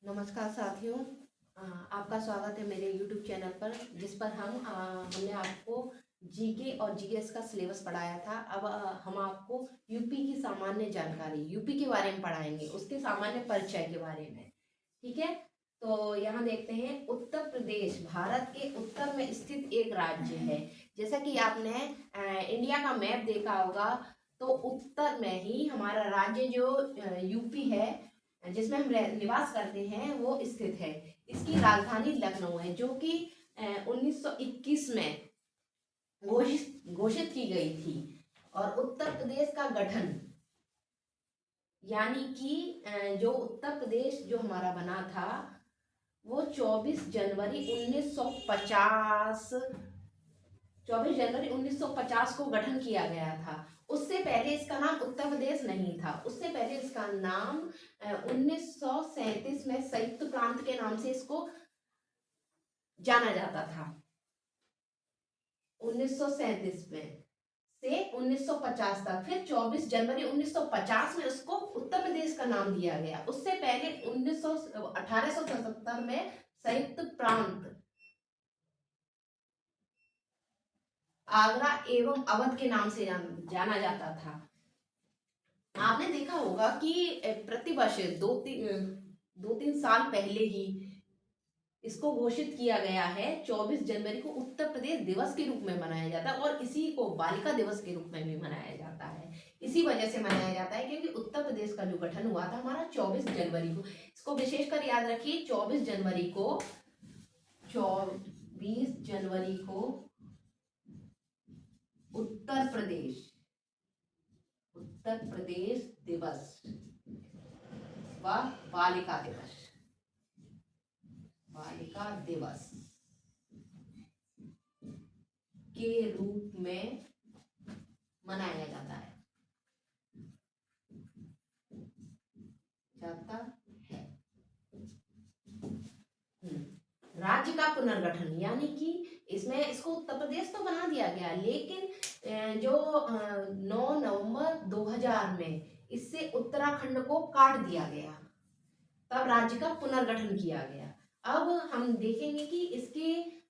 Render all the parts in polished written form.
नमस्कार साथियों। आपका स्वागत है मेरे YouTube चैनल पर, जिस पर हमने आपको जीके और जीएस का सिलेबस पढ़ाया था। अब हम आपको यूपी की सामान्य जानकारी, यूपी के बारे में पढ़ाएंगे, उसके सामान्य परिचय के बारे में। ठीक है, तो यहाँ देखते हैं। उत्तर प्रदेश भारत के उत्तर में स्थित एक राज्य है। जैसा कि आपने इंडिया का मैप देखा होगा, तो उत्तर में ही हमारा राज्य जो यूपी है, जिसमें हम निवास करते हैं, वो स्थित है। इसकी राजधानी लखनऊ है, जो कि 1921 में घोषित की गई थी। और उत्तर प्रदेश का गठन, यानी कि जो उत्तर प्रदेश जो हमारा बना था, वो 24 जनवरी 1950 को गठन किया गया था। उससे पहले इसका नाम उत्तर प्रदेश नहीं था। उससे पहले इसका नाम 1937 में संयुक्त प्रांत के नाम से इसको जाना जाता था। 1937 में से 1950 तक, फिर 24 जनवरी 1950 में उसको उत्तर प्रदेश का नाम दिया गया। उससे पहले 1877 में संयुक्त प्रांत आगरा एवं अवध के नाम से जाना जाता था। आपने देखा होगा कि प्रतिवर्ष दो तीन साल पहले ही इसको घोषित किया गया है। 24 जनवरी को उत्तर प्रदेश दिवस के रूप में मनाया जाता है, और इसी को बालिका दिवस के रूप में भी मनाया जाता है। इसी वजह से मनाया जाता है क्योंकि उत्तर प्रदेश का जो गठन हुआ था हमारा 24 जनवरी को। इसको विशेषकर याद रखिए, 24 जनवरी को उत्तर प्रदेश दिवस व बालिका दिवस के रूप में मनाया जाता है। राज्य का पुनर्गठन, यानी कि इसमें इसको उत्तर प्रदेश तो बना दिया गया, लेकिन जो 9 नवंबर 2000 में इससे उत्तराखंड को काट दिया गया, तब राज्य का पुनर्गठन किया गया। अब हम देखेंगे कि इसकी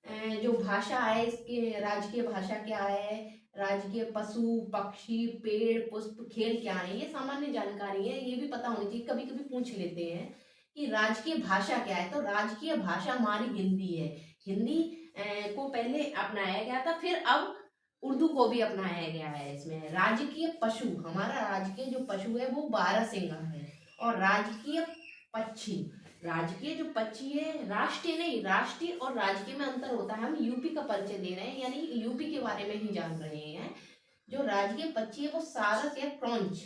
जो भाषा है, इसकी राजकीय भाषा क्या है, राजकीय पशु पक्षी पेड़ पुष्प खेल क्या है, ये सामान्य जानकारी है, ये भी पता होनी चाहिए। कभी कभी पूछ लेते हैं कि राजकीय भाषा क्या है, तो राजकीय भाषा हमारी हिंदी है। हिंदी को पहले अपनाया गया था, फिर अब उर्दू को भी अपनाया गया है। इसमें राजकीय पशु, हमारा राजकीय जो पशु है वो बारहसिंगा है। और राजकीय जो पक्षी है, राष्ट्रीय नहीं, राष्ट्रीय और राजकीय में अंतर होता है। हम यूपी का परिचय दे रहे हैं, यानी यूपी के बारे में ही जान रहे हैं। जो राजकीय पक्षी है वो सारस या क्रॉन्च।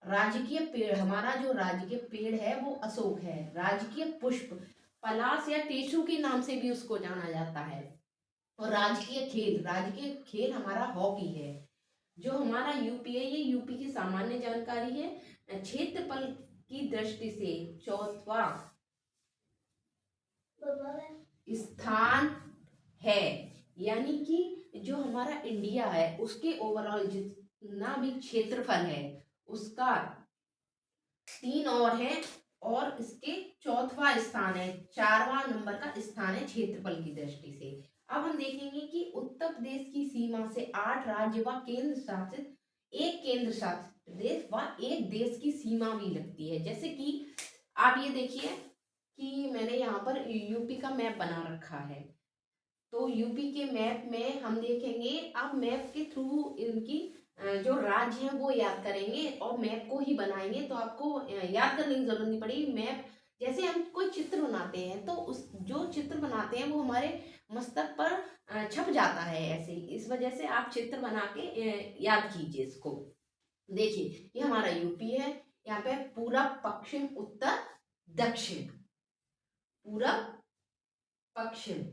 राजकीय पेड़, हमारा जो राजकीय पेड़ है वो अशोक है। राजकीय पुष्प पलाश या टेसू के नाम से भी उसको जाना जाता है। और राजकीय खेल हमारा हॉकी है। जो हमारा यूपी है, ये यूपी की सामान्य जानकारी है। क्षेत्रफल की दृष्टि से चौथा स्थान है, यानी कि जो हमारा इंडिया है उसके ओवरऑल जितना भी क्षेत्रफल है उसका 3 और है, और इसके चौथा स्थान है, 4वां नंबर का स्थान है क्षेत्रफल की दृष्टि से। अब हम देखेंगे कि उत्तर प्रदेश की सीमा से 8 राज्य व केंद्र शासित प्रदेश व एक देश की सीमा भी लगती है। जैसे कि आप ये देखिए कि मैंने यहाँ पर यूपी का मैप बना रखा है। तो यूपी के मैप में हम देखेंगे, आप मैप के थ्रू इनकी जो राज्य हैं वो याद करेंगे और मैप को ही बनाएंगे, तो आपको याद करने की जरूरत नहीं पड़ेगी। मैप जैसे हम कोई चित्र बनाते हैं, तो उस जो चित्र बनाते हैं वो हमारे मस्तक पर छप जाता है ऐसे ही। इस वजह से आप चित्र बना के याद कीजिए इसको। देखिए, ये हमारा यूपी है। यहाँ पे पूरब पश्चिम उत्तर दक्षिण, पूरब पश्चिम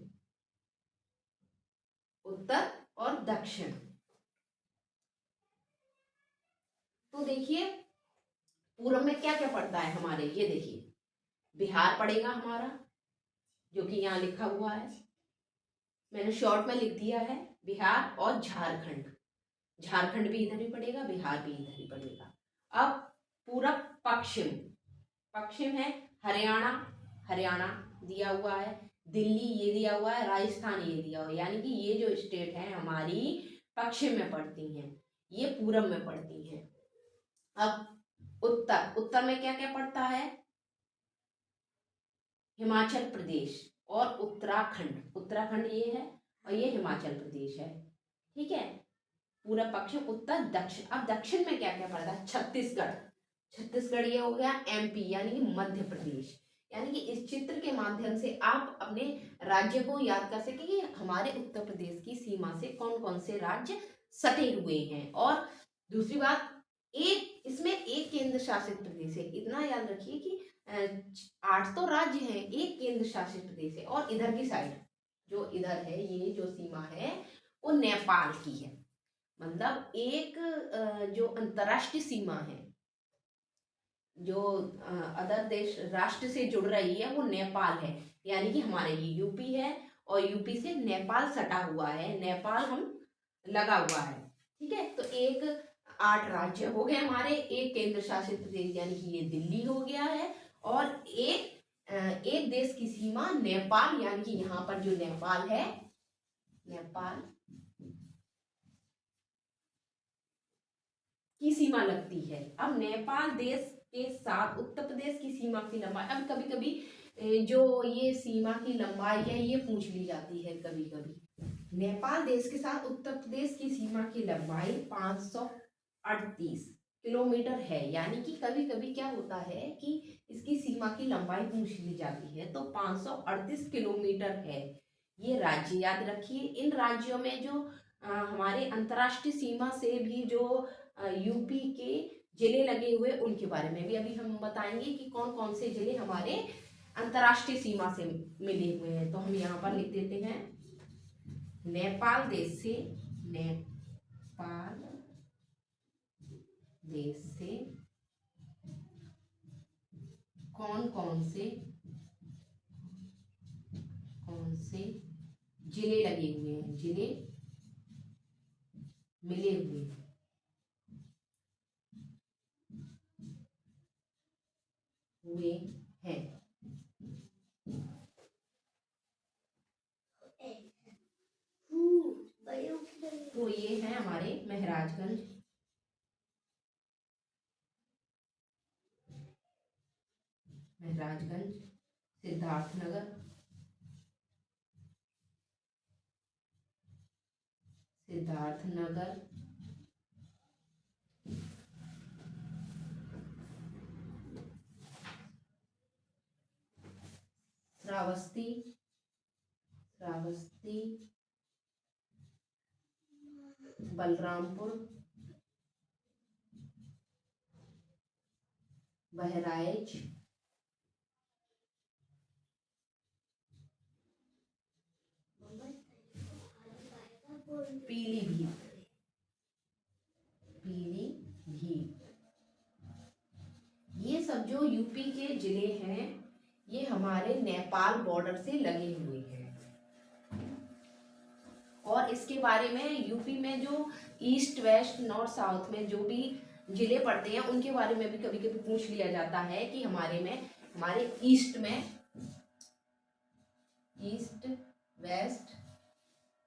उत्तर और दक्षिण। तो देखिए पूरब में क्या क्या पड़ता है हमारे, ये देखिए बिहार पड़ेगा हमारा, जो कि यहाँ लिखा हुआ है, मैंने शॉर्ट में लिख दिया है बिहार। और झारखंड भी इधर ही पड़ेगा, बिहार भी इधर ही पड़ेगा। अब पूरब पश्चिम है हरियाणा, हरियाणा दिया हुआ है, दिल्ली ये दिया हुआ है, राजस्थान ये दिया हुआ है, यानी कि ये जो स्टेट हैं हमारी पश्चिम में पड़ती हैं, ये पूरब में पड़ती हैं। अब उत्तर में क्या क्या पड़ता है? हिमाचल प्रदेश और उत्तराखंड, उत्तराखंड ये है और ये हिमाचल प्रदेश है, ठीक है। पूरा पश्चिम उत्तर दक्षिण। अब दक्षिण में क्या क्या पड़ता है? छत्तीसगढ़, छत्तीसगढ़ ये हो गया एमपी यानी कि मध्य प्रदेश। यानी कि इस चित्र के माध्यम से आप अपने राज्य को याद कर सके कि हमारे उत्तर प्रदेश की सीमा से कौन कौन से राज्य सटे हुए हैं। और दूसरी बात, एक इसमें एक केंद्र शासित प्रदेश है, इतना याद रखिए कि 8 तो राज्य हैं, एक केंद्र शासित प्रदेश है। और इधर की साइड जो इधर है, ये जो सीमा है वो नेपाल की है। मतलब एक जो अंतर्राष्ट्रीय सीमा है, जो अदर देश राष्ट्र से जुड़ रही है, वो नेपाल है। यानी कि हमारे ये यूपी है और यूपी से नेपाल सटा हुआ है, नेपाल हम लगा हुआ है, ठीक है। तो एक 8 राज्य हो गए हमारे, एक केंद्र शासित प्रदेश यानी कि ये दिल्ली हो गया है, और एक देश की सीमा नेपाल, यानी कि यहाँ पर जो नेपाल है, नेपाल की सीमा लगती है। अब नेपाल देश के साथ उत्तर प्रदेश की सीमा की लंबाई, अब कभी कभी जो ये सीमा की लंबाई है ये पूछ ली जाती है कभी कभी। नेपाल देश के साथ उत्तर प्रदेश की सीमा की लंबाई 538 किलोमीटर है। यानी कि कभी कभी क्या होता है कि इसकी सीमा की लंबाई पूछ ली जाती है, तो 538 किलोमीटर है। ये राज्य याद रखिए। इन राज्यों में जो हमारे अंतर्राष्ट्रीय सीमा से भी जो यूपी के जिले लगे हुए, उनके बारे में भी अभी हम बताएंगे कि कौन कौन से जिले हमारे अंतर्राष्ट्रीय सीमा से मिले हुए हैं। तो हम यहाँ पर लिख देते हैं, नेपाल देश से, नेपाल देश से कौन कौन से जिले लगे हुए हैं, जिले मिले हुए हैं। तो ये है हमारे महराजगंज, सिद्धार्थनगर, श्रावस्ती, बलरामपुर, बहराइच, पीलीभीत, ये सब जो यूपी के जिले हैं ये हमारे नेपाल बॉर्डर से लगे हुए हैं। और इसके बारे में यूपी में जो ईस्ट वेस्ट नॉर्थ साउथ में जो भी जिले पड़ते हैं उनके बारे में भी कभी कभी पूछ लिया जाता है कि हमारे ईस्ट वेस्ट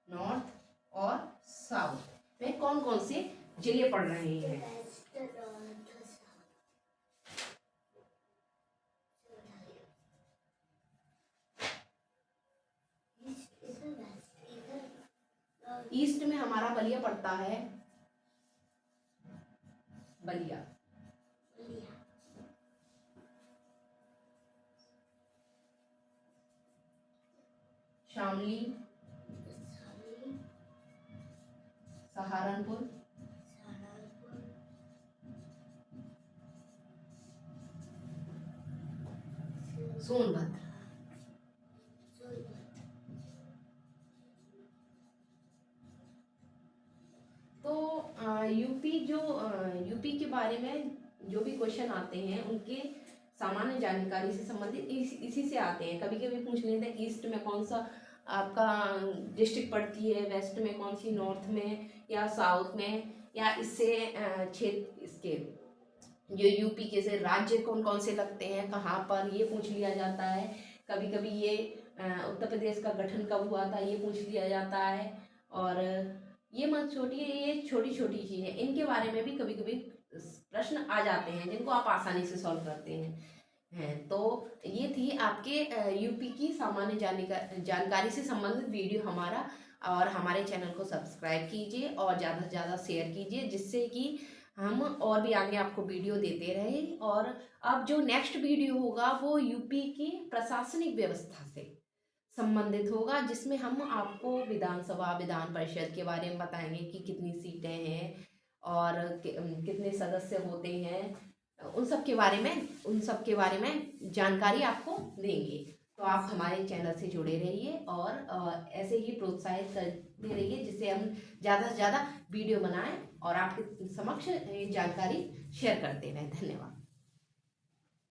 नॉर्थ और साउथ में कौन कौन से जिले पड़ रहे हैं। ईस्ट में हमारा बलिया पड़ता है, बलिया, शामली, सहारनपुर, सोनभद्र। तो यूपी के बारे में जो भी क्वेश्चन आते हैं उनके सामान्य जानकारी से संबंधित इसी से आते हैं। कभी कभी पूछ लेते हैं ईस्ट में कौन सा आपका डिस्ट्रिक्ट पड़ती है, वेस्ट में कौन सी, नॉर्थ में या साउथ में, या इससे क्षेत्र इसके जो यूपी के से राज्य कौन कौन से लगते हैं, कहाँ पर, ये पूछ लिया जाता है। कभी कभी ये उत्तर प्रदेश का गठन कब हुआ था ये पूछ लिया जाता है। और ये मत छोड़िए, ये छोटी छोटी चीज़ें, इनके बारे में भी कभी कभी प्रश्न आ जाते हैं जिनको आप आसानी से सॉल्व करते हैं। तो ये थी आपके यूपी की सामान्य जानकारी से संबंधित वीडियो हमारा। और हमारे चैनल को सब्सक्राइब कीजिए और ज़्यादा से ज़्यादा शेयर कीजिए, जिससे कि हम और भी आगे आपको वीडियो देते रहें। और अब जो नेक्स्ट वीडियो होगा वो यूपी की प्रशासनिक व्यवस्था से संबंधित होगा, जिसमें हम आपको विधानसभा विधान परिषद के बारे में बताएंगे कि कितनी सीटें हैं और कितने सदस्य होते हैं, उन सब के बारे में जानकारी आपको देंगे। तो आप हमारे चैनल से जुड़े रहिए और ऐसे ही प्रोत्साहित करते रहिए, जिससे हम ज़्यादा से ज़्यादा वीडियो बनाएं और आपके समक्ष जानकारी शेयर करते रहें। धन्यवाद।